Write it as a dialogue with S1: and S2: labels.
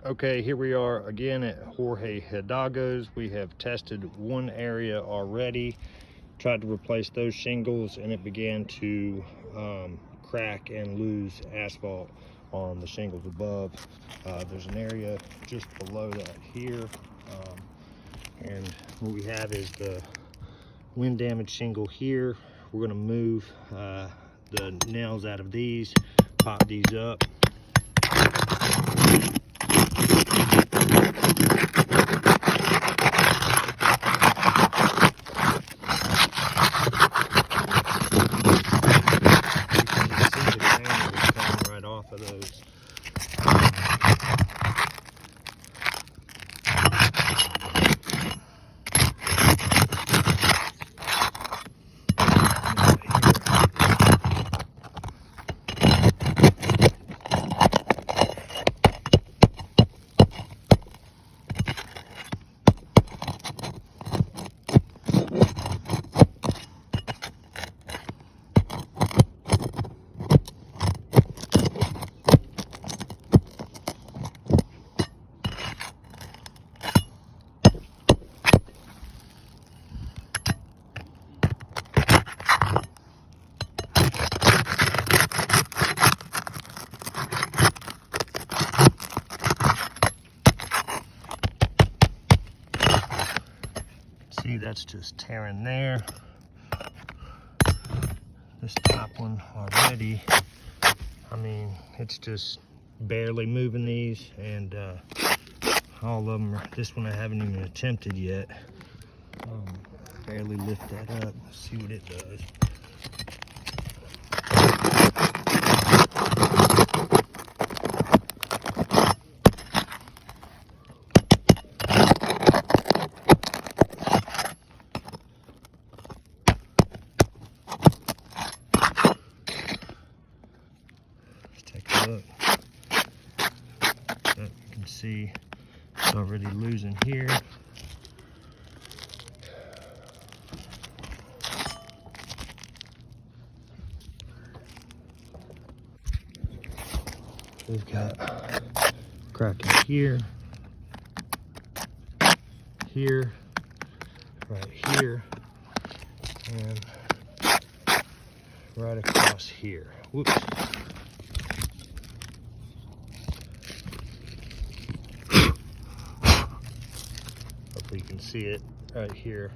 S1: Okay, here we are again at Jorge Hildago's. We have tested one area already, tried to replace those shingles, and it began to crack and lose asphalt on the shingles above. There's an area just below that here, and what we have is the wind damaged shingle here. We're going to move the nails out of these, pop these up. Off of those. See, that's just tearing there. This top one already, I mean, it's just barely moving these, and all of them are, this one I haven't even attempted yet. Barely lift that up. Let's see what it does. Look, you can see it's already losing here. We've got cracking here, here, right here, and right across here. Whoops. You can see it right here.